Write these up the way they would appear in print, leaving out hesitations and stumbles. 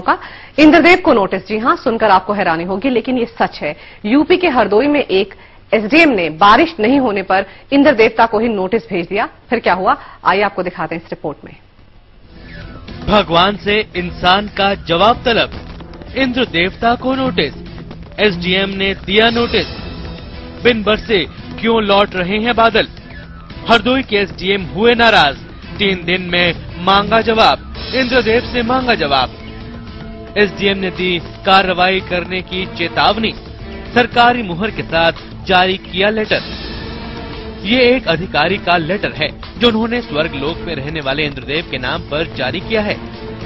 का इंद्रदेव को नोटिस। जी हां, सुनकर आपको हैरानी होगी लेकिन ये सच है। यूपी के हरदोई में एक एसडीएम ने बारिश नहीं होने पर इंद्र देवता को ही नोटिस भेज दिया। फिर क्या हुआ, आइए आपको दिखाते हैं इस रिपोर्ट में। भगवान से इंसान का जवाब तलब, इंद्र देवता को नोटिस। एसडीएम ने दिया नोटिस, बिन बरसे क्यों लौट रहे हैं बादल। हरदोई के एसडीएम हुए नाराज, 3 दिन में मांगा जवाब, इंद्रदेव से मांगा जवाब। एसडीएम ने दी कार्रवाई करने की चेतावनी, सरकारी मुहर के साथ जारी किया लेटर। ये एक अधिकारी का लेटर है जो उन्होंने स्वर्ग लोक में रहने वाले इंद्रदेव के नाम पर जारी किया है।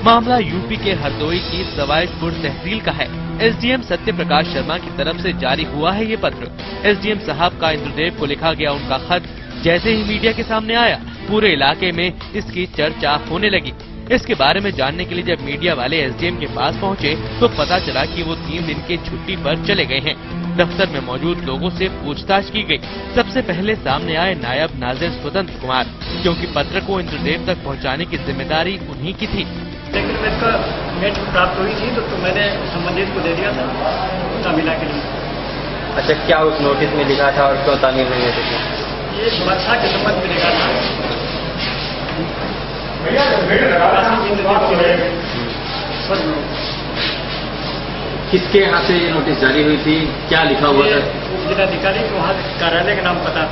मामला यूपी के हरदोई की सवाईपुर तहसील का है। एसडीएम सत्य प्रकाश शर्मा की तरफ से जारी हुआ है ये पत्र। एसडीएम साहब का इंद्रदेव को लिखा गया उनका खत जैसे ही मीडिया के सामने आया, पूरे इलाके में इसकी चर्चा होने लगी। इसके बारे में जानने के लिए जब मीडिया वाले एसडीएम के पास पहुंचे तो पता चला कि वो 3 दिन की छुट्टी पर चले गए हैं। दफ्तर में मौजूद लोगों से पूछताछ की गई। सबसे पहले सामने आए नायब नाजिर स्वतंत्र कुमार, क्योंकि पत्र को इंद्रदेव तक पहुंचाने की जिम्मेदारी उन्हीं की थी। लेकिन मेट प्राप्त हुई थी तो मैंने संबंधित को दे दिया था तामीला के लिए। अच्छा, क्या उस नोटिस में लिखा था और क्यों तामील नहीं है? ये सुरक्षा के संबंध में लिखा था। किसके यहाँ से ये नोटिस जारी हुई थी, क्या लिखा हुआ था? जिलाधिकारी को वहाँ कार्यालय का नाम पता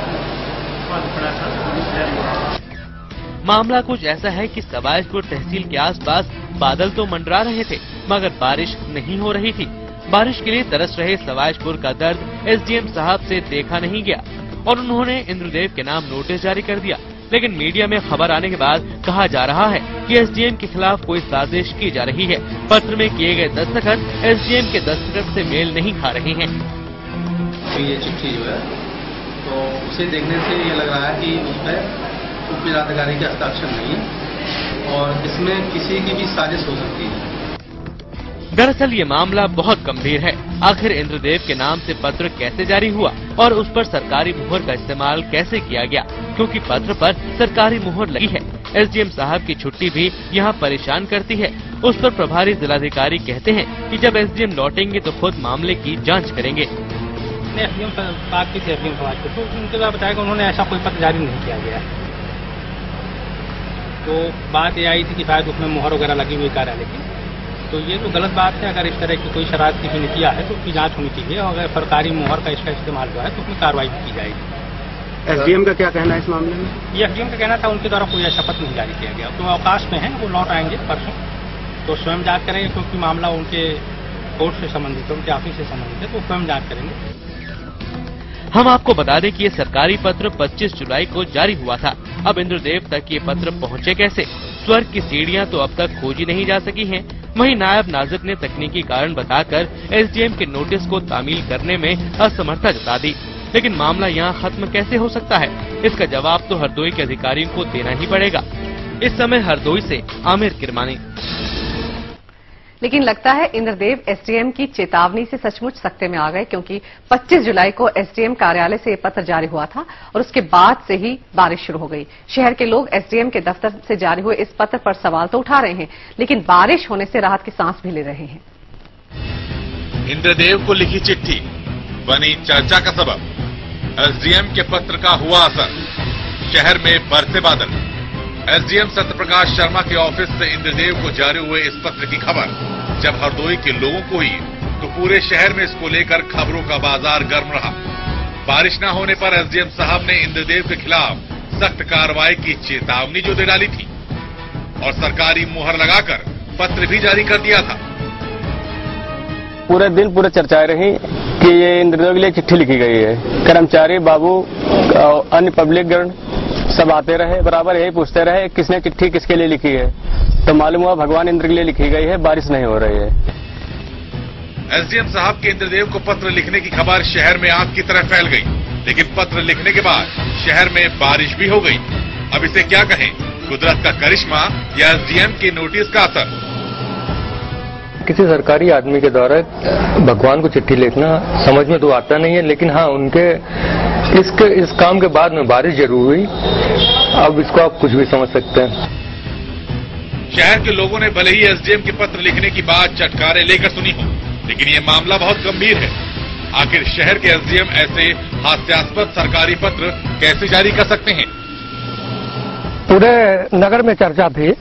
पड़ा था। मामला कुछ ऐसा है कि सवाईपुर तहसील के आसपास बादल तो मंडरा रहे थे मगर बारिश नहीं हो रही थी। बारिश के लिए तरस रहे सवाईपुर का दर्द एसडीएम साहब से देखा नहीं गया और उन्होंने इंद्रदेव के नाम नोटिस जारी कर दिया। लेकिन मीडिया में खबर आने के बाद कहा जा रहा है कि एसडीएम के खिलाफ कोई साजिश की जा रही है। पत्र में किए गए दस्तखत एसडीएम के दस्तखत से मेल नहीं खा रहे हैं। ये चिट्ठी जो है तो उसे देखने से ये लग रहा है कि उस पर उप जिलाधिकारी के हस्ताक्षर नहीं है और इसमें किसी की भी साजिश हो सकती है। दरअसल ये मामला बहुत गंभीर है। आखिर इंद्रदेव के नाम से पत्र कैसे जारी हुआ और उस पर सरकारी मुहर का इस्तेमाल कैसे किया गया, क्योंकि पत्र पर सरकारी मुहर लगी है। एसडीएम साहब की छुट्टी भी यहाँ परेशान करती है। उस पर प्रभारी जिलाधिकारी कहते हैं कि जब एसडीएम लौटेंगे तो खुद मामले की जांच करेंगे। एसडीएम से बात की थी, एसडीएम समाज को, तो उनके द्वारा बताया कि उन्होंने ऐसा कोई पत्र जारी नहीं किया गया। तो बात ये आई थी कि शायद उसमें मुहर वगैरह लगी हुई कार्यालय की, तो ये तो गलत बात है। अगर इस तरह की कोई शरारत किसी ने किया है तो उसकी जांच होनी चाहिए और अगर सरकारी मुहर का इसका इस्तेमाल हुआ है तो उसमें कार्रवाई की जाएगी। एसडीएम का क्या कहना है इस मामले में? ये एसडीएम का कहना था उनके द्वारा कोई ऐसा पत्र नहीं जारी किया गया। तो अवकाश में है, वो लौट आएंगे परसों, तो स्वयं जांच करेंगे क्योंकि मामला उनके कोर्ट से संबंधित है, उनके ऑफिस से संबंधित है, तो स्वयं जांच करेंगे। हम आपको बता दें कि ये सरकारी पत्र 25 जुलाई को जारी हुआ था। अब इंद्रदेव तक ये पत्र पहुंचे कैसे? स्वर्ग की सीढ़ियां तो अब तक खोजी नहीं जा सकी हैं। वहीं नायब नाजिर ने तकनीकी कारण बताकर एसडीएम के नोटिस को तामील करने में असमर्थता जता दी। लेकिन मामला यहाँ खत्म कैसे हो सकता है, इसका जवाब तो हरदोई के अधिकारियों को देना ही पड़ेगा। इस समय हरदोई से आमिर किरमानी। लेकिन लगता है इंद्रदेव एसडीएम की चेतावनी से सचमुच सकते में आ गए, क्योंकि 25 जुलाई को एसडीएम कार्यालय से ये पत्र जारी हुआ था और उसके बाद से ही बारिश शुरू हो गई। शहर के लोग एसडीएम के दफ्तर से जारी हुए इस पत्र पर सवाल तो उठा रहे हैं, लेकिन बारिश होने से राहत की सांस भी ले रहे हैं। इंद्रदेव को लिखी चिट्ठी बनी चर्चा का सबब, एसडीएम के पत्र का हुआ असर, शहर में बरसे बादल। एसडीएम सत्य प्रकाश शर्मा के ऑफिस से इंद्रदेव को जारी हुए इस पत्र की खबर जब हरदोई के लोगों को हुई तो पूरे शहर में इसको लेकर खबरों का बाजार गर्म रहा। बारिश न होने पर एसडीएम साहब ने इंद्रदेव के खिलाफ सख्त कार्रवाई की चेतावनी जो दे डाली थी और सरकारी मुहर लगाकर पत्र भी जारी कर दिया था। पूरे दिन पूरे चर्चाएं रही कि ये इंद्रदेव के लिए चिट्ठी लिखी गई है। कर्मचारी बाबू अन्य पब्लिक गण सब आते रहे, बराबर यही पूछते रहे किसने चिट्ठी किसके लिए लिखी है, तो मालूम हुआ भगवान इंद्र के लिए लिखी गई है, बारिश नहीं हो रही है। एसडीएम साहब के इंद्रदेव को पत्र लिखने की खबर शहर में आग की तरह फैल गई, लेकिन पत्र लिखने के बाद शहर में बारिश भी हो गई। अब इसे क्या कहें, कुदरत का करिश्मा या एसडीएम के नोटिस का असर? किसी सरकारी आदमी के द्वारा भगवान को चिट्ठी लिखना समझ में तो आता नहीं है, लेकिन हाँ उनके इस काम के बाद में बारिश जरूर हुई। अब इसको आप कुछ भी समझ सकते हैं। शहर के लोगों ने भले ही एसडीएम के पत्र लिखने की बात चटकारे लेकर सुनी हो, लेकिन ये मामला बहुत गंभीर है। आखिर शहर के एसडीएम ऐसे हास्यास्पद सरकारी पत्र कैसे जारी कर सकते हैं? पूरे नगर में चर्चा थी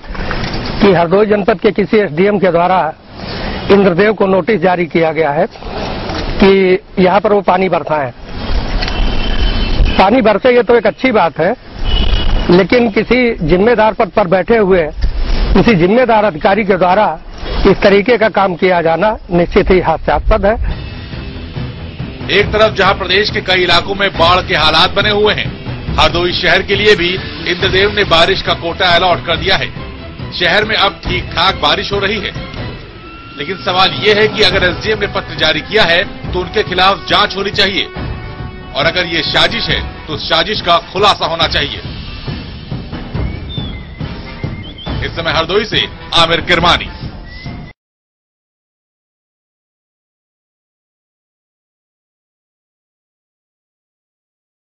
कि हरदोई जनपद के किसी एसडीएम के द्वारा इंद्रदेव को नोटिस जारी किया गया है कि यहाँ पर वो पानी बरसाएं। पानी बरसे ये तो एक अच्छी बात है, लेकिन किसी जिम्मेदार पद पर बैठे हुए किसी जिम्मेदार अधिकारी के द्वारा इस तरीके का काम किया जाना निश्चित ही हास्यास्पद है। एक तरफ जहां प्रदेश के कई इलाकों में बाढ़ के हालात बने हुए हैं, हरदोई शहर के लिए भी इंद्रदेव ने बारिश का कोटा अलॉट कर दिया है। शहर में अब ठीक ठाक बारिश हो रही है, लेकिन सवाल ये है कि अगर एसडीएम ने पत्र जारी किया है तो उनके खिलाफ जांच होनी चाहिए, और अगर ये साजिश है तो साजिश का खुलासा होना चाहिए। इस समय हरदोई से आमिर किरमानी।